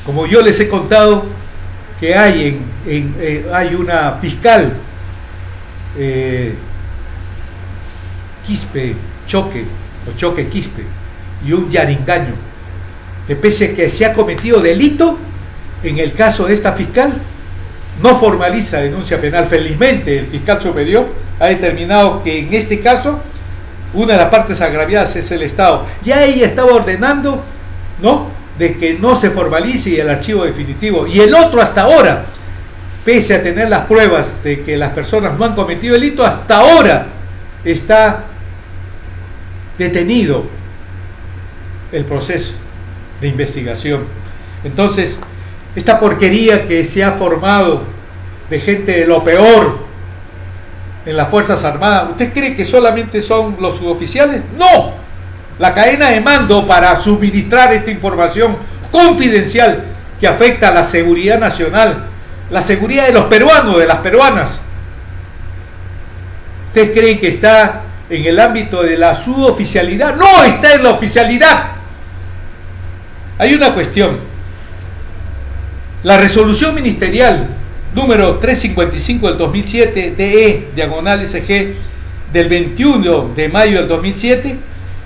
Como yo les he contado que hay hay una fiscal Quispe Choque, o Choque Quispe, y un yaringaño, que pese a que se ha cometido delito, en el caso de esta fiscal no formaliza denuncia penal. Felizmente el fiscal superior ha determinado que en este caso una de las partes agraviadas es el Estado. Ya ella estaba ordenando, ¿no?, de que no se formalice el archivo definitivo, y el otro hasta ahora, pese a tener las pruebas de que las personas no han cometido delito, hasta ahora está detenido el proceso de investigación. Entonces, esta porquería que se ha formado de gente de lo peor en las Fuerzas Armadas, ¿usted cree que solamente son los suboficiales? ¡No! La cadena de mando para suministrar esta información confidencial que afecta a la seguridad nacional, la seguridad de los peruanos, de las peruanas. ¿Ustedes creen que está en el ámbito de la suboficialidad? ¡No! Está en la oficialidad. Hay una cuestión. La resolución ministerial número 355 del 2007, DE/SG, del 21 de mayo del 2007,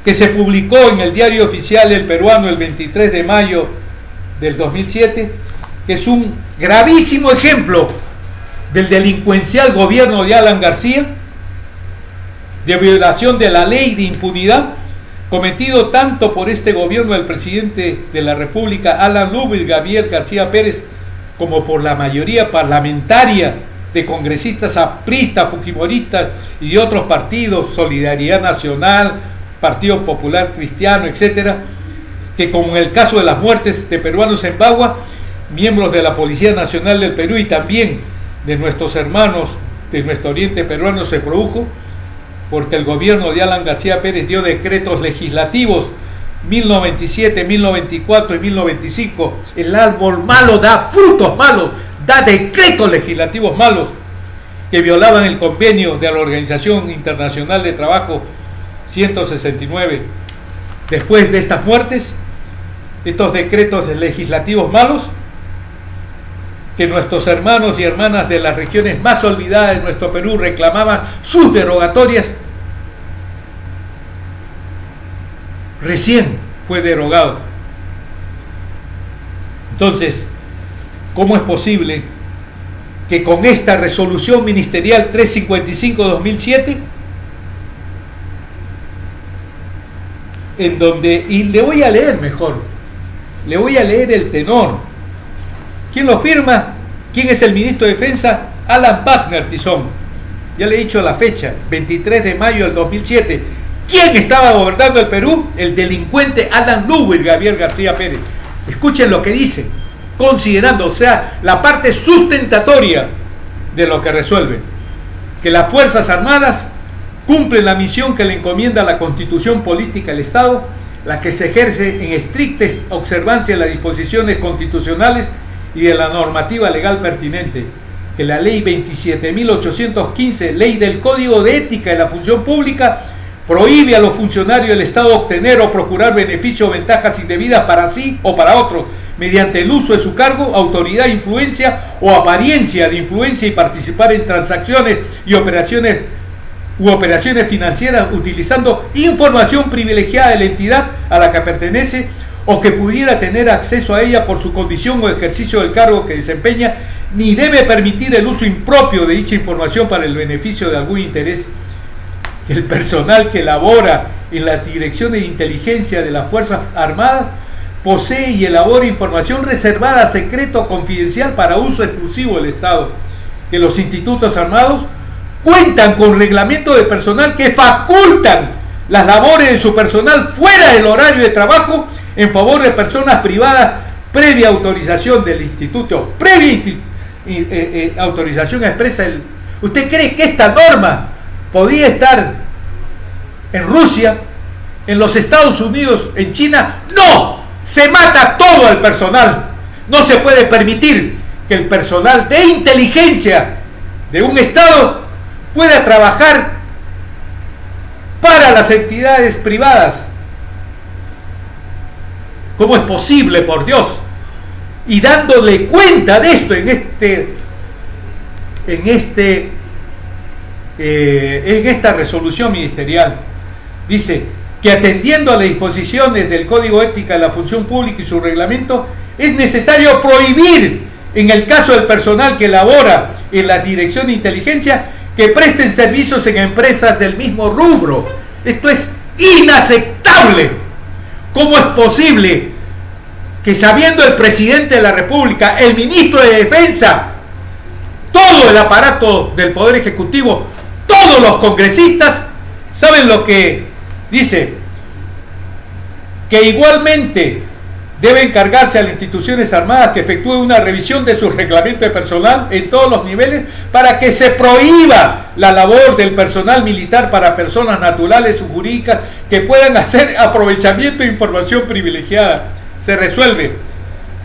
que se publicó en el Diario Oficial del Peruano el 23 de mayo del 2007, que es un gravísimo ejemplo del delincuencial gobierno de Alan García, de violación de la ley de impunidad, cometido tanto por este gobierno del presidente de la República, Alan Ludwig Gabriel García Pérez, como por la mayoría parlamentaria de congresistas apristas, fujimoristas y de otros partidos, Solidaridad Nacional, Partido Popular Cristiano, etcétera, que como en el caso de las muertes de peruanos en Bagua, miembros de la Policía Nacional del Perú y también de nuestros hermanos de nuestro oriente peruano se produjo, porque el gobierno de Alan García Pérez dio decretos legislativos 1097, 1094 y 1095. El árbol malo da frutos malos, da decretos legislativos malos que violaban el convenio de la Organización Internacional de Trabajo 169. Después de estas muertes, estos decretos legislativos malos, que nuestros hermanos y hermanas de las regiones más olvidadas de nuestro Perú reclamaban sus derogatorias, recién fue derogado. Entonces, ¿cómo es posible que con esta resolución ministerial 355-2007, en donde, y le voy a leer mejor, le voy a leer el tenor? ¿Quién lo firma? ¿Quién es el ministro de Defensa? Alan Wagner Tizón. Ya le he dicho la fecha, 23 de mayo del 2007. ¿Quién estaba gobernando el Perú? El delincuente Alan Ludwig Gabriel García Pérez. Escuchen lo que dice, considerando, o sea, la parte sustentatoria de lo que resuelve, que las Fuerzas Armadas cumplen la misión que le encomienda la Constitución Política del Estado, la que se ejerce en estricta observancia de las disposiciones constitucionales y de la normativa legal pertinente, que la ley 27.815, ley del Código de Ética de la Función Pública, prohíbe a los funcionarios del Estado obtener o procurar beneficios o ventajas indebidas para sí o para otros, mediante el uso de su cargo, autoridad, influencia o apariencia de influencia, y participar en transacciones y operaciones financieras utilizando información privilegiada de la entidad a la que pertenece o que pudiera tener acceso a ella por su condición o ejercicio del cargo que desempeña, ni debe permitir el uso impropio de dicha información para el beneficio de algún interés. El personal que labora en las direcciones de inteligencia de las Fuerzas Armadas posee y elabora información reservada, secreto o confidencial para uso exclusivo del Estado. Que los institutos armados cuentan con reglamentos de personal que facultan las labores de su personal fuera del horario de trabajo en favor de personas privadas, previa autorización del instituto, autorización expresa. ¿Usted cree que esta norma podía estar en Rusia, en los Estados Unidos, en China? ¡No! Se mata todo al personal. No se puede permitir que el personal de inteligencia de un Estado pueda trabajar para las entidades privadas. ¿Cómo es posible, por Dios? Y dándole cuenta de esto en esta resolución ministerial, dice que atendiendo a las disposiciones del Código de Ética de la Función Pública y su reglamento, es necesario prohibir, en el caso del personal que labora en la Dirección de Inteligencia, que presten servicios en empresas del mismo rubro. Esto es inaceptable. ¿Cómo es posible que, sabiendo el presidente de la República, el ministro de Defensa, todo el aparato del Poder Ejecutivo, todos los congresistas, saben lo que dice? Que igualmente debe encargarse a las instituciones armadas que efectúen una revisión de su reglamento de personal en todos los niveles para que se prohíba la labor del personal militar para personas naturales o jurídicas que puedan hacer aprovechamiento de información privilegiada. Se resuelve.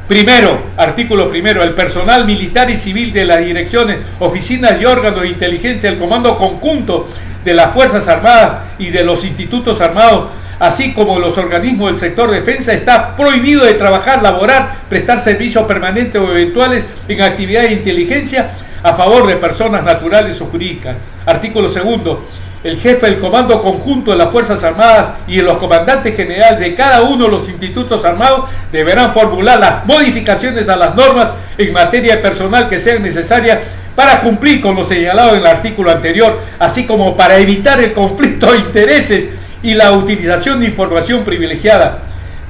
Primero, artículo primero, el personal militar y civil de las direcciones, oficinas y órganos de inteligencia del Comando Conjunto de las Fuerzas Armadas y de los institutos armados, así como los organismos del sector defensa, está prohibido de trabajar, laborar, prestar servicios permanentes o eventuales en actividades de inteligencia a favor de personas naturales o jurídicas. Artículo segundo, el jefe del Comando Conjunto de las Fuerzas Armadas y los comandantes generales de cada uno de los institutos armados deberán formular las modificaciones a las normas en materia de personal que sean necesarias para cumplir con lo señalado en el artículo anterior, así como para evitar el conflicto de intereses y la utilización de información privilegiada.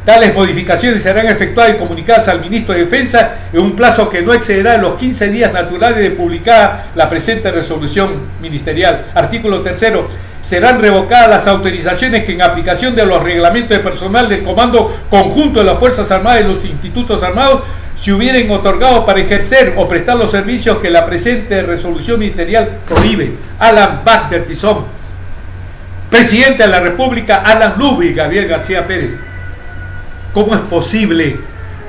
Tales modificaciones serán efectuadas y comunicadas al ministro de Defensa en un plazo que no excederá los 15 días naturales de publicada la presente resolución ministerial. Artículo tercero. Serán revocadas las autorizaciones que, en aplicación de los reglamentos de personal del Comando Conjunto de las Fuerzas Armadas y los institutos armados, se hubieran otorgado para ejercer o prestar los servicios que la presente resolución ministerial prohíbe. Alan Wagner Tizón. presidente de la República, Alan Lube y Gabriel García Pérez. ¿Cómo es posible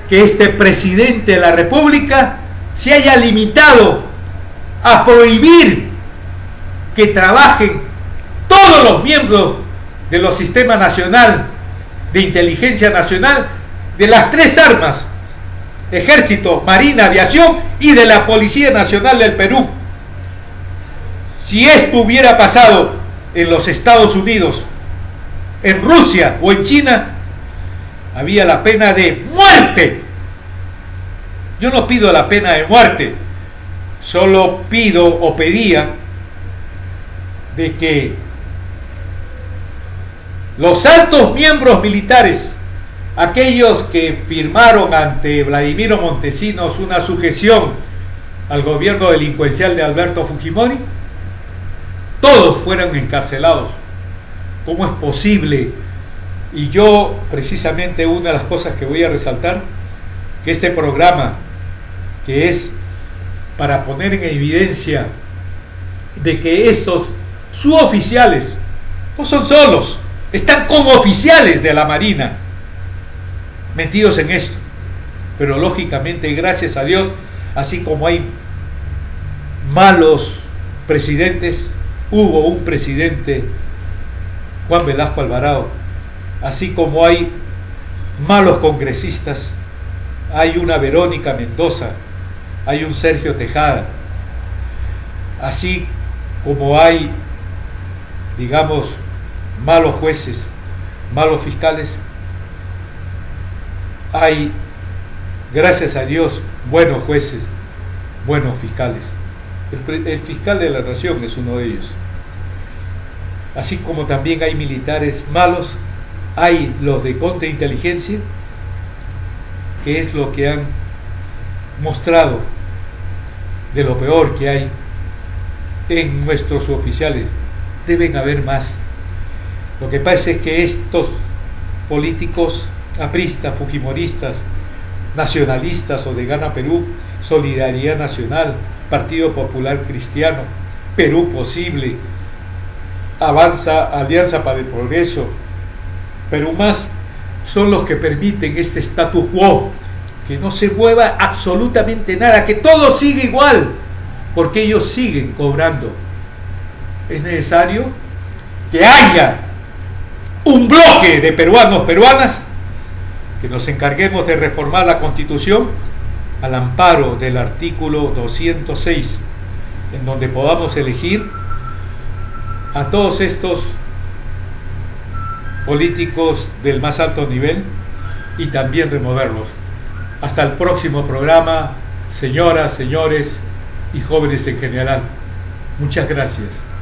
que este presidente de la República se haya limitado a prohibir que trabajen todos los miembros de los sistemas nacional de inteligencia nacional, de las tres armas, Ejército, Marina, Aviación y de la Policía Nacional del Perú? Si esto hubiera pasado en los Estados Unidos, en Rusia o en China, había la pena de muerte. Yo no pido la pena de muerte, solo pido o pedía de que los altos miembros militares, aquellos que firmaron ante Vladimiro Montesinos una sujeción al gobierno delincuencial de Alberto Fujimori, todos fueran encarcelados. ¿Cómo es posible? Y yo, precisamente, una de las cosas que voy a resaltar, que este programa, que es para poner en evidencia de que estos suboficiales no son solos, están como oficiales de la Marina metidos en esto, pero lógicamente, gracias a Dios, así como hay malos presidentes, hubo un presidente, Juan Velasco Alvarado, así como hay malos congresistas, hay una Verónica Mendoza, hay un Sergio Tejada, así como hay, digamos, malos jueces, malos fiscales, hay, gracias a Dios, buenos jueces, buenos fiscales. El fiscal de la nación es uno de ellos. Así como también hay militares malos, hay los de contrainteligencia, que es lo que han mostrado de lo peor que hay en nuestros oficiales. Deben haber más. Lo que pasa es que estos políticos apristas, fujimoristas, nacionalistas o de Gana Perú, Solidaridad Nacional, Partido Popular Cristiano, Perú Posible, Avanza, Alianza para el Progreso, Perú Más, son los que permiten este status quo, que no se mueva absolutamente nada, que todo siga igual, porque ellos siguen cobrando. Es necesario que haya un bloque de peruanos, peruanas, que nos encarguemos de reformar la Constitución al amparo del artículo 206, en donde podamos elegir a todos estos políticos del más alto nivel y también removerlos. Hasta el próximo programa, señoras, señores y jóvenes en general. Muchas gracias.